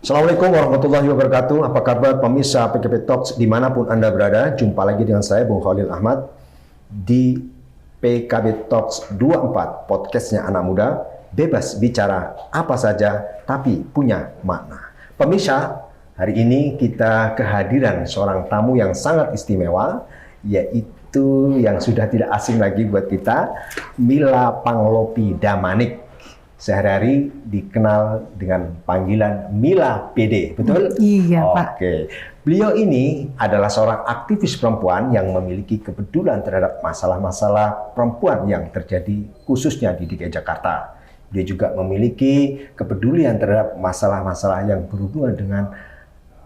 Assalamualaikum warahmatullahi wabarakatuh. Apa kabar pemirsa PKP Talks dimanapun Anda berada? Jumpa lagi dengan saya Bung Khalil Ahmad di PKB Talks 24, podcastnya anak muda, bebas bicara apa saja tapi punya makna. Pemirsa, hari ini kita kehadiran seorang tamu yang sangat istimewa, yaitu yang sudah tidak asing lagi buat kita, Mila Panglopi Damanik. Sehari-hari dikenal dengan panggilan Mila PD, betul? Iya, Pak. Oke. Beliau ini adalah seorang aktivis perempuan yang memiliki kepedulian terhadap masalah-masalah perempuan yang terjadi khususnya di DKI Jakarta. Dia juga memiliki kepedulian terhadap masalah-masalah yang berhubungan dengan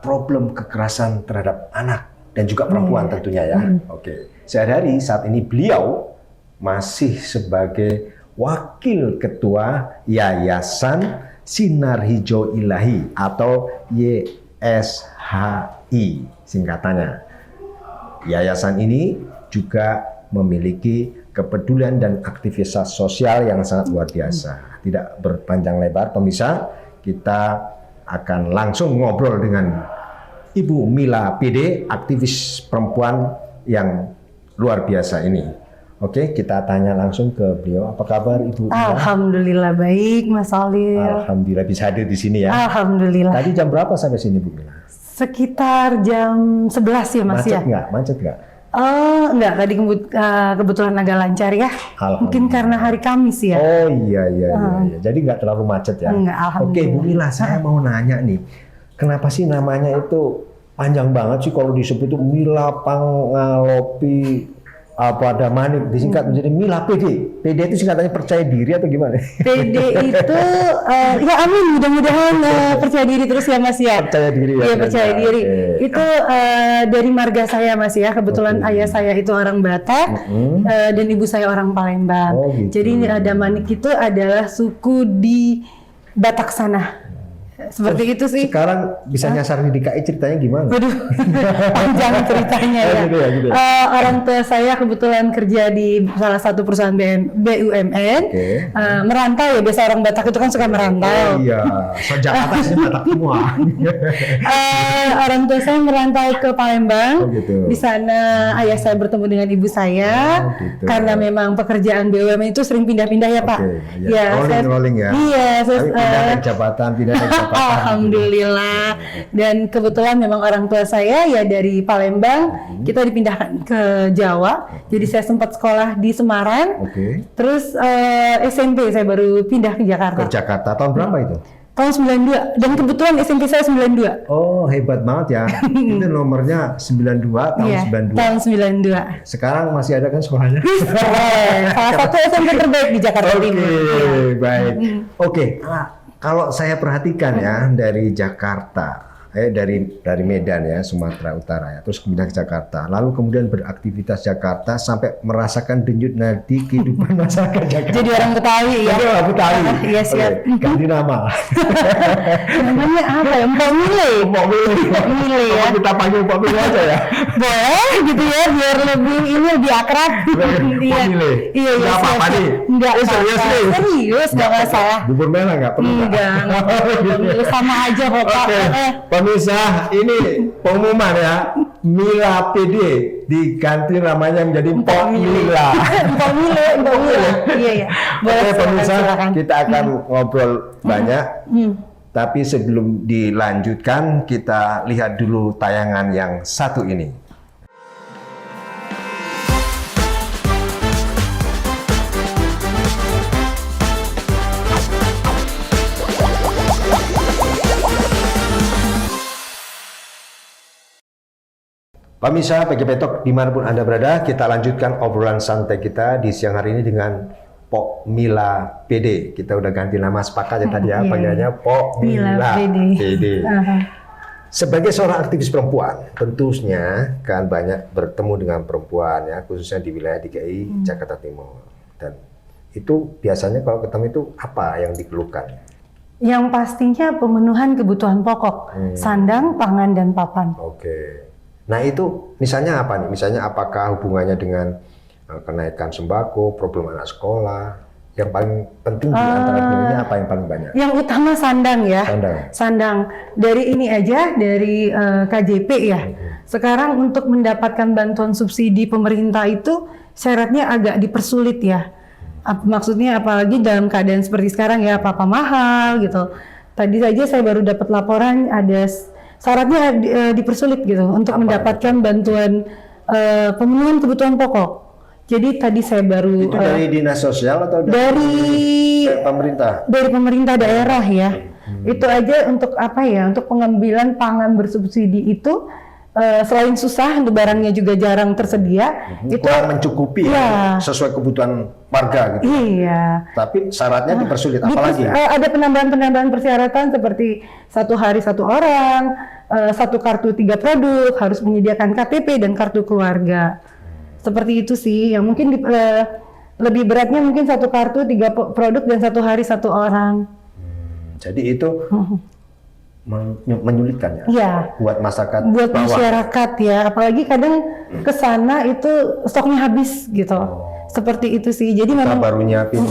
problem kekerasan terhadap anak dan juga perempuan tentunya ya. Oke. Sehari-hari saat ini beliau masih sebagai Wakil Ketua Yayasan Sinar Hijau Ilahi atau YSHI singkatannya. Yayasan ini juga memiliki kepedulian dan aktivitas sosial yang sangat luar biasa. Tidak berpanjang lebar, pemirsa, kita akan langsung ngobrol dengan Ibu Mila PD, aktivis perempuan yang luar biasa ini. Oke, kita tanya langsung ke beliau. Apa kabar Ibu Mila? Alhamdulillah baik, Mas Khalil. Alhamdulillah bisa hadir di sini ya. Alhamdulillah. Tadi jam berapa sampai sini Bu Mila? Sekitar jam 11 ya Mas Macet ya? nggak? Macet nggak? Enggak, tadi kebetulan agak lancar ya. Mungkin karena hari Kamis ya. Oh iya. Jadi nggak terlalu macet ya? Enggak, alhamdulillah. Oke Bu Mila, saya mau nanya nih. Kenapa sih namanya itu panjang banget sih kalau disebut itu Mila Panglopi Damanik, disingkat menjadi Mila PD. PD itu singkatannya percaya diri atau gimana? PD itu, ya amin, mudah-mudahan percaya diri terus ya Mas ya. Percaya diri ya? Iya, percaya diri. Okay. Itu dari marga saya Mas ya, kebetulan ayah saya itu orang Batak, dan ibu saya orang Palembang. Oh, gitu. Jadi Damanik itu adalah suku di Batak sana. Seperti itu sih. Sekarang bisa nyasar di DKI ceritanya gimana? Waduh, panjang ceritanya ya. Gitu ya. Orang tua saya kebetulan kerja di salah satu perusahaan BUMN. Okay. Merantau ya, biasa orang Batak itu kan suka merantau. Oh iya, Jakarta sih Batak semua. Orang tua saya merantau ke Palembang. Oh, gitu. Di sana ayah saya bertemu dengan ibu saya. Oh, gitu. Karena memang pekerjaan BUMN itu sering pindah-pindah ya Pak. Ya, rolling ya. Iya. Pindah jabatan. Alhamdulillah. Dan kebetulan memang orang tua saya ya dari Palembang, kita dipindahkan ke Jawa. Jadi saya sempat sekolah di Semarang. Terus SMP saya baru pindah ke Jakarta. Ke Jakarta tahun berapa itu? Tahun 92. Dan kebetulan SMP saya 92. Oh, hebat banget ya. Itu nomornya 92 tahun iya, 92. Tahun 92. Sekarang masih ada kan sekolahnya? Salah satu SMP terbaik di Jakarta Timur. Oke, baik. Oke. Kalau saya perhatikan ya dari Jakarta, dari Medan ya, Sumatera Utara ya, terus kemudian ke Jakarta, lalu kemudian beraktivitas Jakarta sampai merasakan denyut nadi kehidupan masyarakat Jakarta. Jadi orang Betawi ya? Jadi orang Betawi. Iya siap. Ganti nama. Namanya apa ya? Mpok Mile. Mpok Mile ya. Kita panggil Mpok Mile aja ya. Boleh gitu ya, biar lebih akrab. Mpok Mile. Iya. Nggak apa-apa nih. Enggak serius nih. Serius, nggak masalah. Bubur merah nggak perlu? Enggak. Sama aja kok Pak. Pemirsa, ini pengumuman ya, Mila PD diganti namanya menjadi Mpok Mila. Mpok Mile. Iya. Oke pemirsa, kita akan ngobrol banyak. Tapi sebelum dilanjutkan, kita lihat dulu tayangan yang satu ini. Pemirsa PKP Talk dimanapun Anda berada, kita lanjutkan obrolan santai kita di siang hari ini dengan Pok Mila PD. Kita udah ganti nama, sepakat ya tadi ya, panggilannya Pok Mila PD. Sebagai seorang aktivis perempuan, tentunya kan banyak bertemu dengan perempuan ya, khususnya di wilayah DKI Jakarta Timur. Dan itu biasanya kalau ketemu itu apa yang dikeluhkan? Yang pastinya pemenuhan kebutuhan pokok, sandang, pangan, dan papan. Oke. Nah itu misalnya apa nih? Misalnya apakah hubungannya dengan kenaikan sembako, problem anak sekolah, Yang paling penting di antara dua ini apa yang paling banyak? Yang utama sandang ya. Sandang. Dari ini aja, dari KJP ya. Sekarang untuk mendapatkan bantuan subsidi pemerintah itu syaratnya agak dipersulit ya. Maksudnya apalagi dalam keadaan seperti sekarang ya, apa-apa mahal gitu. Tadi saja saya baru dapat laporan ada syaratnya dipersulit gitu untuk mendapatkan bantuan pemenuhan kebutuhan pokok. Jadi tadi saya baru itu dari dinas sosial atau dari pemerintah? Dari pemerintah daerah ya. Itu aja untuk apa ya? Untuk pengambilan pangan bersubsidi itu selain susah, untuk barangnya juga jarang tersedia. Itu kurang mencukupi ya, sesuai kebutuhan warga gitu. Iya. Tapi syaratnya dipersulit. Apalagi? Ada penambahan persyaratan seperti 1 hari 1 orang, 1 kartu 3 produk, harus menyediakan KTP dan kartu keluarga. Seperti itu sih, yang mungkin lebih beratnya mungkin 1 kartu 3 produk dan 1 hari 1 orang. Jadi itu menyulitkan ya, buat masyarakat. Buat masyarakat ya, apalagi kadang kesana itu stoknya habis gitu. Seperti itu sih. Jadi kita memang baru nyiapin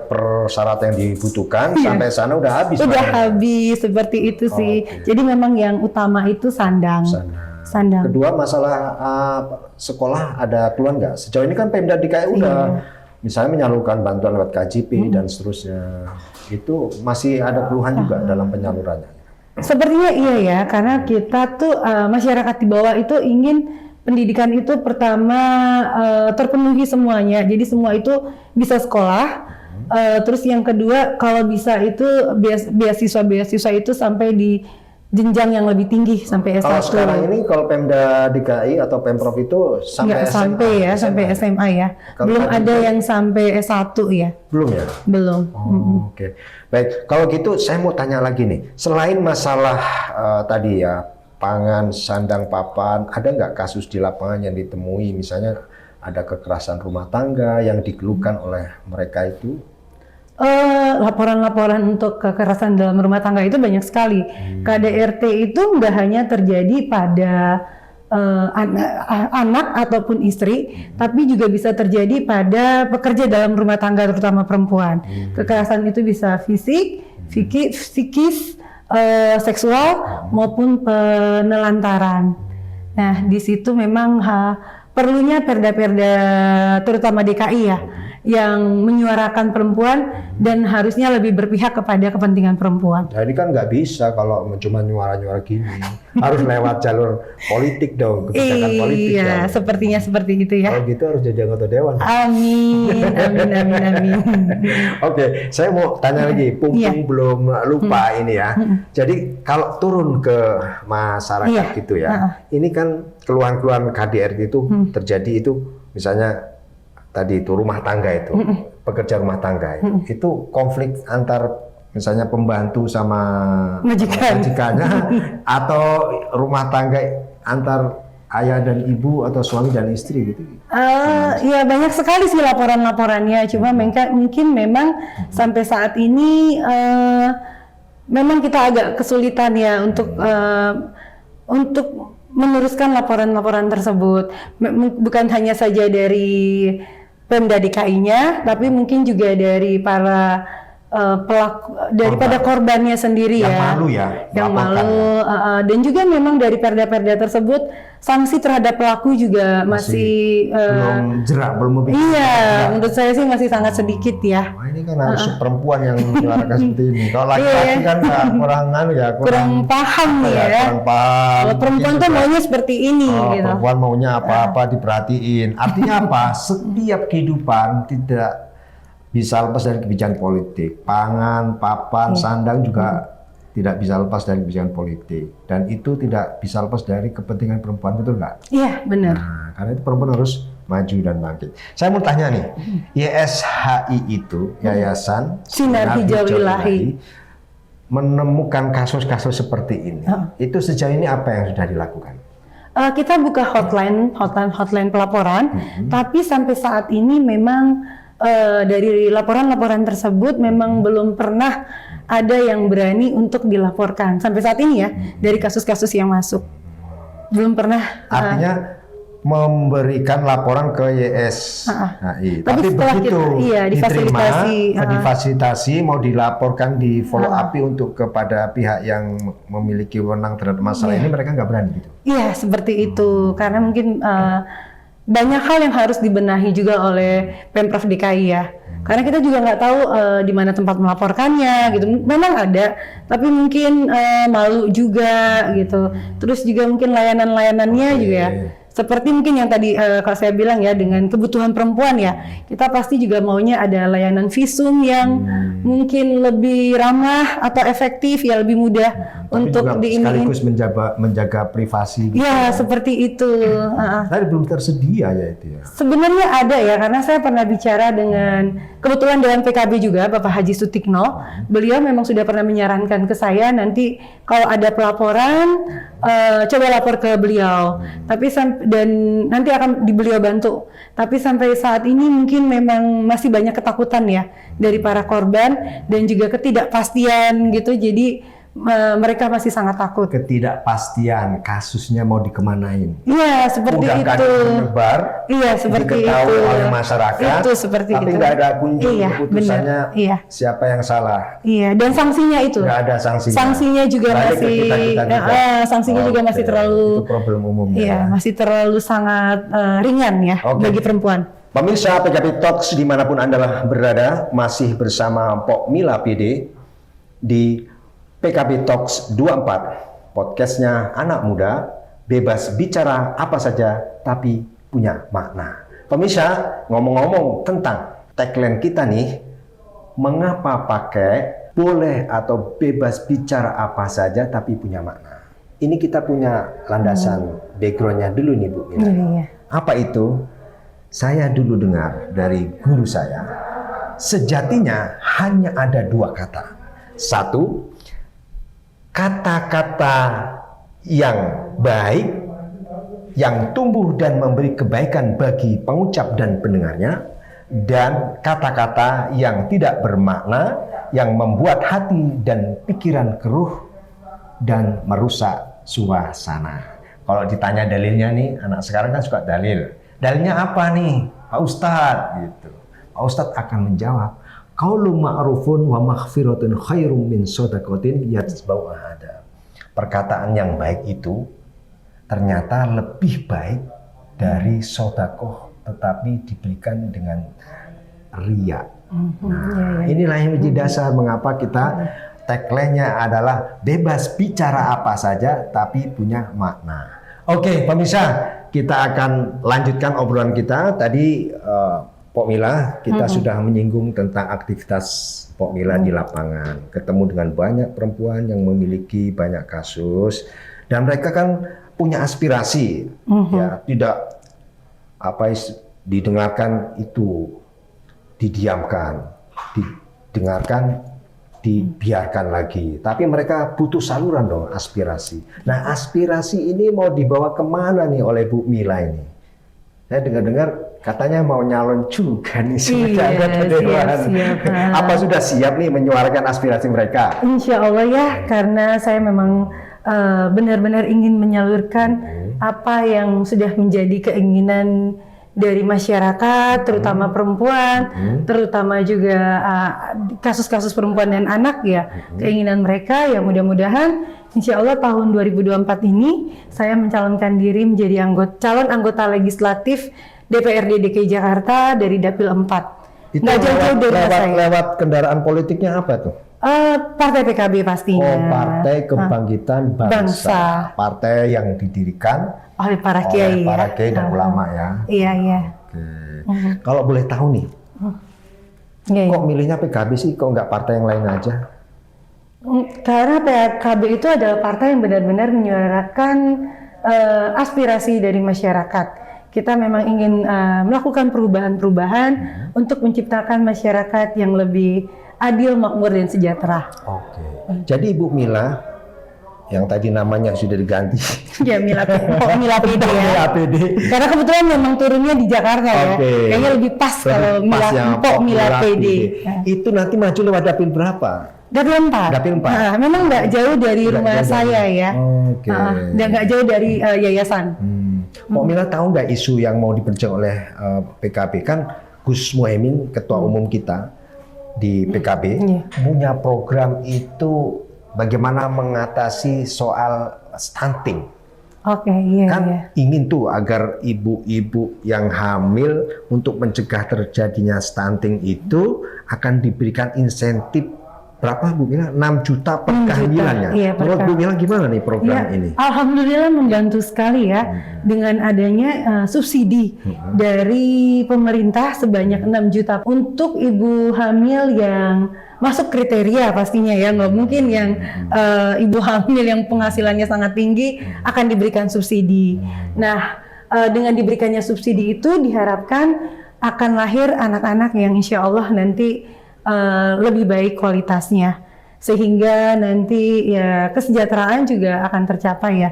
persyaratan yang dibutuhkan, sampai sana udah habis. Udah habis, seperti itu sih. Jadi memang yang utama itu sandang. Kedua, masalah sekolah ada keluhan nggak? Sejauh ini kan Pemda DKI udah misalnya menyalurkan bantuan lewat KJP dan seterusnya. Itu masih ada keluhan juga dalam penyalurannya. Sepertinya iya ya, karena kita tuh masyarakat di bawah itu ingin pendidikan itu pertama terpenuhi semuanya. Jadi semua itu bisa sekolah. Terus yang kedua, kalau bisa itu beasiswa itu sampai di jenjang yang lebih tinggi sampai S1. Kalau sekarang ini kalau Pemda DKI atau Pemprov itu sampai sampai ya, sampai SMA ya. Belum ada yang sampai S1 ya. Belum ya? Belum. Oke. Baik, kalau gitu saya mau tanya lagi nih. Selain masalah tadi ya, pangan, sandang, papan, ada nggak kasus di lapangan yang ditemui misalnya ada kekerasan rumah tangga yang dikeluhkan oleh mereka itu? Laporan-laporan untuk kekerasan dalam rumah tangga itu banyak sekali. KDRT itu nggak hanya terjadi pada anak ataupun istri, tapi juga bisa terjadi pada pekerja dalam rumah tangga, terutama perempuan. Kekerasan itu bisa fisik, psikis, seksual maupun penelantaran. Nah, di situ memang perlunya perda-perda, terutama DKI ya, yang menyuarakan perempuan dan harusnya lebih berpihak kepada kepentingan perempuan. Nah ini kan nggak bisa kalau cuma nyuara-nyuara gini, harus lewat jalur politik dong, kebijakan politik. Iya, sepertinya seperti itu ya. Kalau gitu harus jadi anggota dewan. Amin. Oke, saya mau tanya lagi, Pumpung belum lupa ini ya. Jadi kalau turun ke masyarakat gitu ya, ini kan keluhan-keluhan KDRT itu terjadi itu, misalnya tadi itu rumah tangga itu, pekerja rumah tangga itu konflik antar misalnya pembantu sama majikannya atau rumah tangga antar ayah dan ibu atau suami dan istri gitu. Ya banyak sekali sih laporan-laporannya, cuma mungkin memang sampai saat ini memang kita agak kesulitan ya untuk meneruskan laporan-laporan tersebut. Bukan hanya saja dari Pemda DKI-nya, tapi mungkin juga dari para pelaku, daripada korbannya sendiri yang ya. Malu ya. Yang malu, dan juga memang dari perda-perda tersebut sanksi terhadap pelaku juga masih belum jerak, belum memberikan. Iya, menurut saya sih masih sangat sedikit ya. Ini kan harus perempuan yang menyuarakan seperti ini. Kalau laki-laki kan kurang paham ya. Kurang paham. Kalau perempuan tuh maunya seperti ini gitu. Perempuan maunya apa-apa diperhatiin. Artinya apa? Setiap kehidupan tidak bisa lepas dari kebijakan politik. Pangan, papan, sandang juga tidak bisa lepas dari kebijakan politik. Dan itu tidak bisa lepas dari kepentingan perempuan, betul nggak? Iya, benar. Nah, karena itu perempuan harus maju dan bangkit. Saya mau tanya nih, YSHI itu, Yayasan Sinar Hijau Ilahi, menemukan kasus-kasus seperti ini. Itu sejauh ini apa yang sudah dilakukan? Kita buka hotline pelaporan, tapi sampai saat ini memang dari laporan-laporan tersebut memang belum pernah ada yang berani untuk dilaporkan sampai saat ini ya, dari kasus-kasus yang masuk belum pernah. Artinya memberikan laporan ke YSHI. Tapi setelah begitu difasilitasi, difasilitasi mau dilaporkan di follow up untuk kepada pihak yang memiliki wewenang terhadap masalah ini, mereka nggak berani gitu. Iya, seperti itu. Karena mungkin banyak hal yang harus dibenahi juga oleh Pemprov DKI ya. Karena kita juga nggak tahu di mana tempat melaporkannya gitu. Memang ada, tapi mungkin malu juga gitu. Terus juga mungkin layanan-layanannya juga ya. Seperti mungkin yang tadi kalau saya bilang ya, dengan kebutuhan perempuan ya, kita pasti juga maunya ada layanan visum yang mungkin lebih ramah atau efektif ya, lebih mudah untuk sekaligus menjaga privasi. Gitu ya, seperti itu. Tadi belum tersedia ya itu ya. Sebenarnya ada ya, karena saya pernah bicara dengan kebetulan dengan PKB juga, Bapak Haji Sutikno. Beliau memang sudah pernah menyarankan ke saya nanti kalau ada pelaporan coba lapor ke beliau. Tapi dan nanti akan beliau bantu. Tapi sampai saat ini mungkin memang masih banyak ketakutan ya dari para korban dan juga ketidakpastian gitu. Jadi mereka masih sangat takut. Ketidakpastian kasusnya mau dikemanain. Iya, seperti udah itu. Menyebar, iya, seperti diketahui itu. oleh masyarakat. Itu seperti tapi itu. nggak ada kunjung keputusannya siapa yang salah. Iya, dan sanksinya itu. Nggak ada sanksinya. Sanksinya juga masih, sanksinya juga masih terlalu. Itu problem umum. Iya, masih terlalu sangat ringan ya bagi perempuan. Pemirsa PKB Talks dimanapun Anda berada, masih bersama Pok Mila PD di PKB Talks 24, podcastnya anak muda, bebas bicara apa saja tapi punya makna. Pemirsa, ngomong-ngomong tentang tagline kita nih, mengapa pakai boleh atau bebas bicara apa saja tapi punya makna. Ini kita punya landasan backgroundnya dulu nih Bu Mila. Apa itu? Saya dulu dengar dari guru saya, sejatinya hanya ada dua kata. Satu, kata-kata yang baik, yang tumbuh dan memberi kebaikan bagi pengucap dan pendengarnya, dan kata-kata yang tidak bermakna, yang membuat hati dan pikiran keruh dan merusak suasana. Kalau ditanya dalilnya nih, anak sekarang kan suka dalil. Dalilnya apa nih, Pak Ustadz? Gitu. Pak Ustadz akan menjawab, qaulun ma'rufun wa maghfiratun khairum min shadaqatin yatsba'u ada. Perkataan yang baik itu ternyata lebih baik dari sedekah tetapi diberikan dengan riya. Nah, inilah yang menjadi dasar mengapa kita tagline-nya adalah bebas bicara apa saja tapi punya makna. Oke, pemirsa, kita akan lanjutkan obrolan kita. Tadi Pok Mila, kita sudah menyinggung tentang aktivitas Pok Mila di lapangan, ketemu dengan banyak perempuan yang memiliki banyak kasus, dan mereka kan punya aspirasi, ya tidak didengarkan itu didiamkan, didengarkan dibiarkan lagi, tapi mereka butuh saluran dong aspirasi. Nah aspirasi ini mau dibawa kemana nih oleh Bu Mila ini? Saya dengar-dengar katanya mau nyalon juga nih sebagai anggota dewan. Apa sudah siap nih menyuarakan aspirasi mereka? Insya Allah ya, karena saya memang benar-benar ingin menyalurkan apa yang sudah menjadi keinginan dari masyarakat, terutama perempuan, terutama juga kasus-kasus perempuan dan anak ya, keinginan mereka ya mudah-mudahan insya Allah tahun 2024 ini saya mencalonkan diri menjadi calon anggota legislatif DPRD DKI Jakarta dari Dapil 4. Nggak jauh-jauh dari saya. Lewat kendaraan politiknya apa tuh? Partai PKB pastinya. Oh, Partai Kebangkitan Bangsa. Partai yang didirikan oleh para kiai, dan ulama ya. Iya, iya. Oke. Kalau boleh tahu nih, kok milihnya PKB sih? Kok nggak partai yang lain aja? Karena PKB itu adalah partai yang benar-benar menyuarakan aspirasi dari masyarakat. Kita memang ingin melakukan perubahan-perubahan untuk menciptakan masyarakat yang lebih adil, makmur, dan sejahtera. Oke. Jadi Ibu Mila, yang tadi namanya sudah diganti. Ya, Mila PD ya. Mila PD. Karena kebetulan memang turunnya di Jakarta ya. Kayaknya lebih pas kalau Mila PD. Itu nanti maju lewat dapil berapa? Dapil 4. Dapil 4. Nah, memang nggak jauh dari rumah saya ya. Oke. Dan nggak jauh dari yayasan. Pak Mila tahu nggak isu yang mau diperjuangkan oleh PKB? Kan Gus Muhaimin, ketua umum kita di PKB, punya program itu bagaimana mengatasi soal stunting. Oke, iya. Kan ingin tuh agar ibu-ibu yang hamil untuk mencegah terjadinya stunting itu akan diberikan insentif berapa Bu Mila? 6 juta per kehamilannya. Iya, menurut Bu Mila gimana nih program ini? Alhamdulillah membantu sekali ya dengan adanya subsidi dari pemerintah sebanyak 6 juta untuk ibu hamil yang masuk kriteria pastinya ya, nggak mungkin yang ibu hamil yang penghasilannya sangat tinggi akan diberikan subsidi. Nah, dengan diberikannya subsidi itu diharapkan akan lahir anak-anak yang insya Allah nanti lebih baik kualitasnya, sehingga nanti ya kesejahteraan juga akan tercapai ya.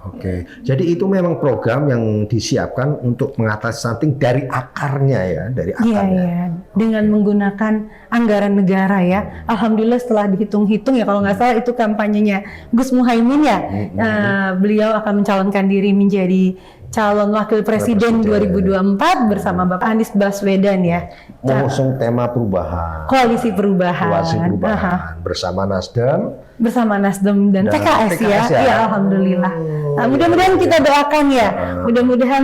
Oke, jadi itu memang program yang disiapkan untuk mengatasi stunting dari akarnya ya, dari akarnya. Iya, dengan menggunakan anggaran negara ya. Alhamdulillah setelah dihitung-hitung ya, kalau nggak salah itu kampanyenya Gus Muhaimin ya, beliau akan mencalonkan diri menjadi calon wakil presiden 2024 bersama Bapak Anies Baswedan ya. Mengusung tema perubahan. Koalisi perubahan. Koalisi perubahan bersama Nasdem. Bersama Nasdem dan PKS ya. Ya, alhamdulillah. Nah, mudah-mudahan kita doakan ya. Mudah-mudahan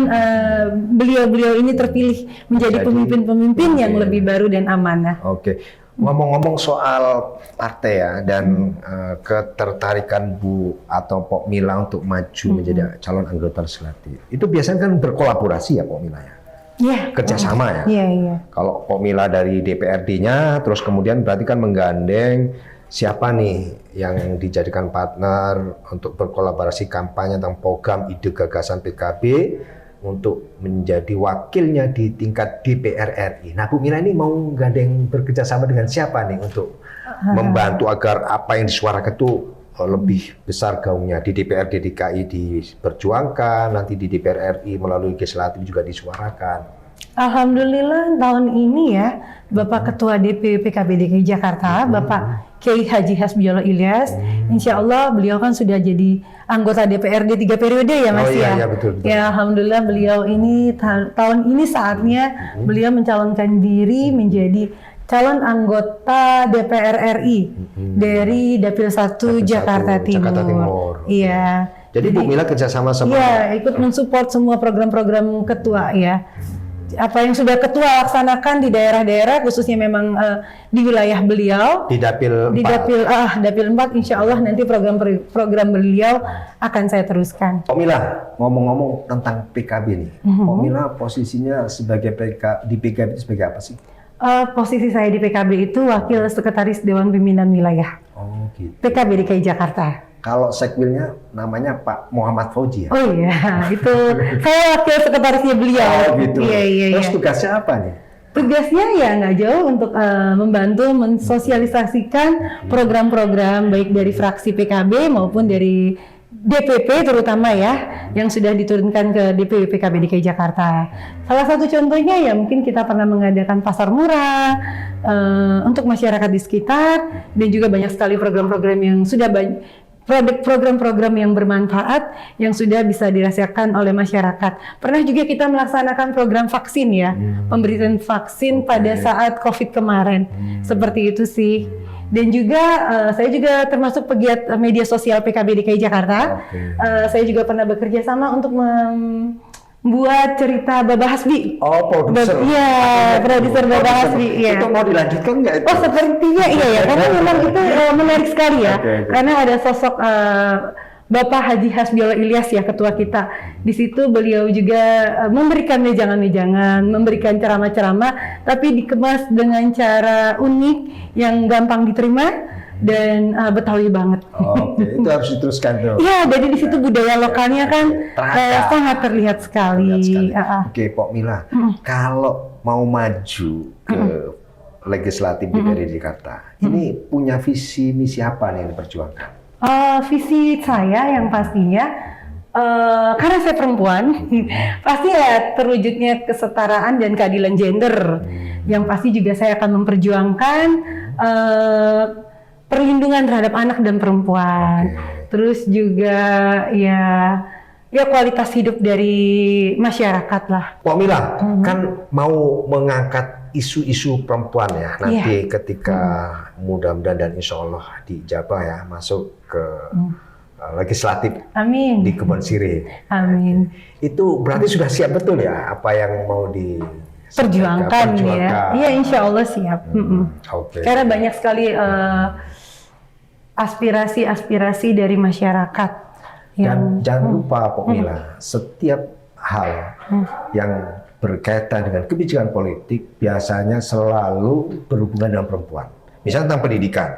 beliau-beliau ini terpilih menjadi pemimpin-pemimpin yang lebih baru dan amanah. Oke. Ngomong-ngomong soal partai ya dan ketertarikan Bu atau Pok Mila untuk maju menjadi calon anggota legislatif, itu biasanya kan berkolaborasi ya Pok Mila ya? Iya. Kerjasama ya? Iya. Kalau Pok Mila dari DPRD-nya, terus kemudian berarti kan menggandeng siapa nih yang dijadikan partner untuk berkolaborasi kampanye tentang program ide gagasan PKB untuk menjadi wakilnya di tingkat DPR RI. Nah, Bu Mila ini mau gandeng bekerja sama dengan siapa nih untuk membantu agar apa yang disuarakan itu lebih besar gaungnya di DPRD DKI diperjuangkan, nanti di DPR RI melalui legislatif juga disuarakan. Alhamdulillah tahun ini ya Bapak Ketua DPW PKB DKI Jakarta, Bapak Kiai Haji Hasbiollah Ilyas, insya Allah beliau kan sudah jadi anggota DPRD 3 periode ya Mas ya. Iya, betul. Ya Alhamdulillah beliau ini tahun ini saatnya beliau mencalonkan diri menjadi calon anggota DPR RI dari Dapil 1 Jakarta Timur. Iya. Jadi Bu Mila kerjasama sama. Iya, ikut mensupport semua program-program ketua ya. Apa yang sudah ketua laksanakan di daerah-daerah khususnya memang di wilayah beliau di Dapil 4. Dapil 4 insya Allah nanti program beliau akan saya teruskan. Pok Mila, ngomong-ngomong tentang PKB nih, Pok Mila posisinya sebagai di PKB itu sebagai apa sih? Posisi saya di PKB itu Wakil Sekretaris Dewan Pimpinan Wilayah. Oh gitu. PKB DKI Jakarta. Kalau sekwilnya namanya Pak Muhammad Fauji ya? Oh iya, itu saya wakil sekretarisnya beliau. Oh gitu. Iya. Terus tugasnya apa nih? Tugasnya ya nggak jauh untuk membantu mensosialisasikan program-program baik dari fraksi PKB maupun dari DPP terutama ya yang sudah diturunkan ke DPW PKB DKI Jakarta. Salah satu contohnya ya mungkin kita pernah mengadakan pasar murah untuk masyarakat di sekitar dan juga banyak sekali program-program yang sudah program-program yang bermanfaat yang sudah bisa dirasakan oleh masyarakat. Pernah juga kita melaksanakan program vaksin ya, pemberian vaksin pada saat COVID kemarin. Seperti itu sih. Dan juga saya juga termasuk pegiat media sosial PKB DKI Jakarta. Saya juga pernah bekerja sama untuk membuat cerita Baba Hasbi. Oh, produser. Iya, produser Baba Hasbi. Iya. Itu mau dilanjutkan nggak itu? Oh, sepertinya iya ya, karena memang itu menarik sekali ya. Karena ada sosok Bapak Haji Hasbiollah Ilyas ya, ketua kita. Di situ beliau juga memberikan wejangan-wejangan, memberikan ceramah-ceramah, tapi dikemas dengan cara unik yang gampang diterima dan Betawi banget. Oke, itu harus diteruskan tuh. Iya, jadi di situ budaya lokalnya kan sangat terlihat sekali. Oke, Pok Mila, kalau mau maju ke legislatif DPRD Jakarta, ini punya visi misi apa nih yang diperjuangkan? Visi saya yang pastinya karena saya perempuan, pasti ya terwujudnya kesetaraan dan keadilan gender. Yang pasti juga saya akan memperjuangkan perlindungan terhadap anak dan perempuan. Terus juga ya kualitas hidup dari masyarakat lah. Pok Mila, kan mau mengangkat isu-isu perempuan ya nanti ketika mudah-mudahan dan insya Allah diijabah ya masuk ke legislatif Amin. di Kebon Sirih. Amin. Itu berarti sudah siap betul ya apa yang mau perjuangkan ya. Iya, insya Allah siap. Oke. Karena banyak sekali aspirasi-aspirasi dari masyarakat. Dan jangan lupa Pok Mila, setiap hal yang berkaitan dengan kebijakan politik biasanya selalu berhubungan dengan perempuan. Misalnya tentang pendidikan,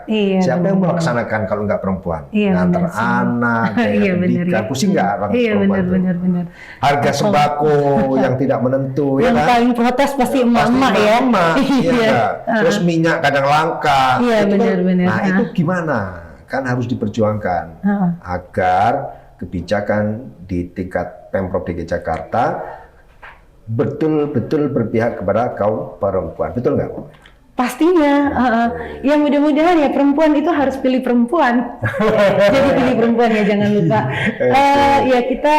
siapa yang melaksanakan kalau nggak perempuan? Ngantar anak, pendidikan, pusing nggak orang perempuan? Benar. Harga sembako yang tidak menentu, yang ya kan? paling protes pasti emak-emak ya. Terus minyak kadang langka. Iya, benar. Nah itu gimana? Kan harus diperjuangkan agar kebijakan di tingkat Pemprov DKI Jakarta betul-betul berpihak kepada kaum perempuan. Betul nggak? Pastinya, ya mudah-mudahan ya perempuan itu harus pilih perempuan. Jadi pilih perempuan ya, jangan lupa. Ya kita,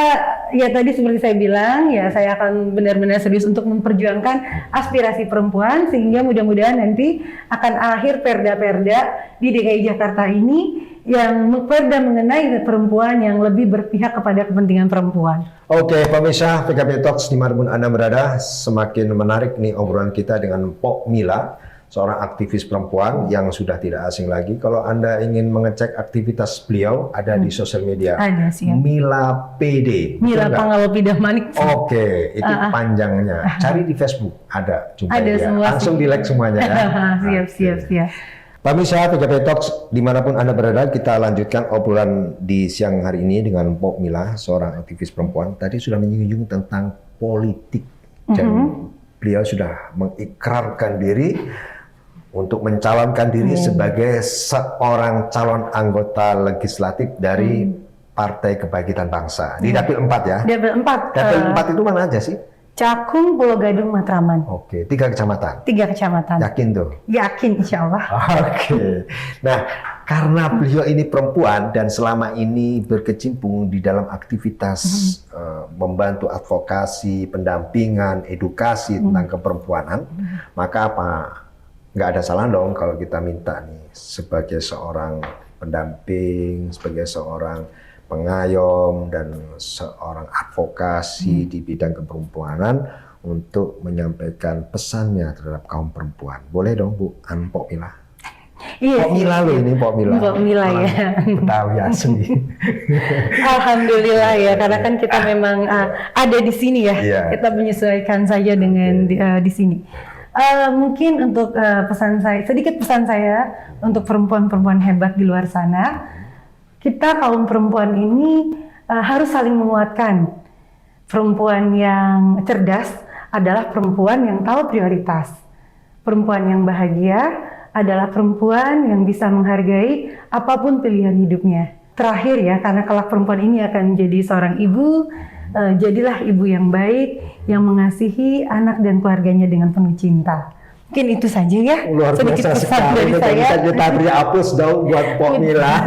ya tadi seperti saya bilang, ya saya akan benar-benar serius untuk memperjuangkan aspirasi perempuan sehingga mudah-mudahan nanti akan akhir perda-perda di DKI Jakarta ini yang perda mengenai perempuan yang lebih berpihak kepada kepentingan perempuan. Oke, pemirsa PKB Talks dimanapun Anda berada, semakin menarik nih obrolan kita dengan Pok Mila, seorang aktivis perempuan yang sudah tidak asing lagi. Kalau Anda ingin mengecek aktivitas beliau, ada di sosial media. Ada, siap. Mila PD. Mila Pangalopidah Manik. Oke, itu panjangnya. Cari di Facebook, ada. Jumpai ada dia. Semua langsung di like semuanya ya. Siap. Pemirsa PKB Talks, dimanapun Anda berada, kita lanjutkan obrolan di siang hari ini dengan Pok Mila, seorang aktivis perempuan. Tadi sudah menyinggung tentang politik dan beliau sudah mengikrarkan diri untuk mencalonkan diri sebagai seorang calon anggota legislatif dari Partai Kebangkitan Bangsa di Dapil 4 ya. Dapil 4. Dapil 4 itu mana aja sih? Cakung, Pulau Gadung, Matraman. Oke, 3 kecamatan. 3 kecamatan. Yakin tuh? Yakin, insya Allah. Oke. Nah, karena beliau ini perempuan dan selama ini berkecimpung di dalam aktivitas membantu advokasi, pendampingan, edukasi tentang keperempuanan, maka nggak ada salah dong kalau kita minta nih sebagai seorang pendamping, sebagai seorang pengayom dan seorang advokasi di bidang keperempuanan untuk menyampaikan pesannya terhadap kaum perempuan. Boleh dong Bu Pok Mila? Iya, Pok Mila loh ini, Pok Mila. Pok Mila ya. Betawi asli. Alhamdulillah ya, karena kan kita memang ada di sini ya. Kita menyesuaikan saja dengan di sini. Mungkin untuk sedikit pesan saya untuk perempuan-perempuan hebat di luar sana. Kita kaum perempuan ini harus saling menguatkan. Perempuan yang cerdas adalah perempuan yang tahu prioritas. Perempuan yang bahagia adalah perempuan yang bisa menghargai apapun pilihan hidupnya. Terakhir ya, karena kelak perempuan ini akan menjadi seorang ibu, jadilah ibu yang baik, yang mengasihi anak dan keluarganya dengan penuh cinta. Mungkin itu saja ya. Luar biasa sekali. Kita beri apus dong buat Pok Mila.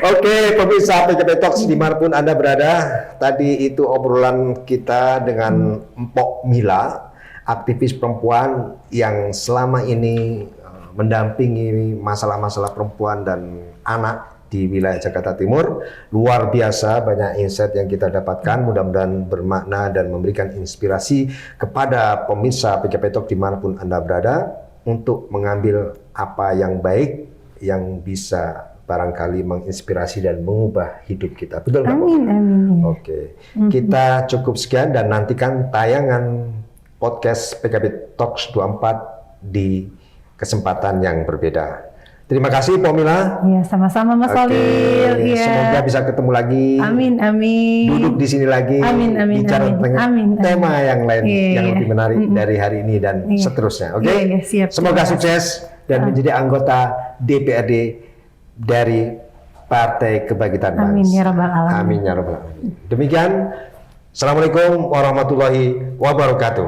Oke, pemirsa PKB Talks dimanapun Anda berada. Tadi itu obrolan kita dengan Pok Mila, aktivis perempuan yang selama ini mendampingi masalah-masalah perempuan dan anak di wilayah Jakarta Timur. Luar biasa banyak insight yang kita dapatkan, mudah-mudahan bermakna dan memberikan inspirasi kepada pemirsa PKB Talk dimanapun Anda berada untuk mengambil apa yang baik yang bisa barangkali menginspirasi dan mengubah hidup kita. Betul nggak? Amin. Oke, kita cukup sekian dan nantikan tayangan podcast PKB Talks 24 di kesempatan yang berbeda. Terima kasih Pok Mila. Ya, sama-sama Mas Walil. Ya. Semoga bisa ketemu lagi. Amin. Duduk di sini lagi. Amin. Bicara tentang tema yang lain yang lebih menarik dari hari ini dan seterusnya. Oke. Siap. Semoga sukses dan menjadi anggota DPRD dari Partai Kebangkitan Bangsa. Amin ya rabbal alamin. Amin ya rabbal alamin. Demikian. Assalamualaikum warahmatullahi wabarakatuh.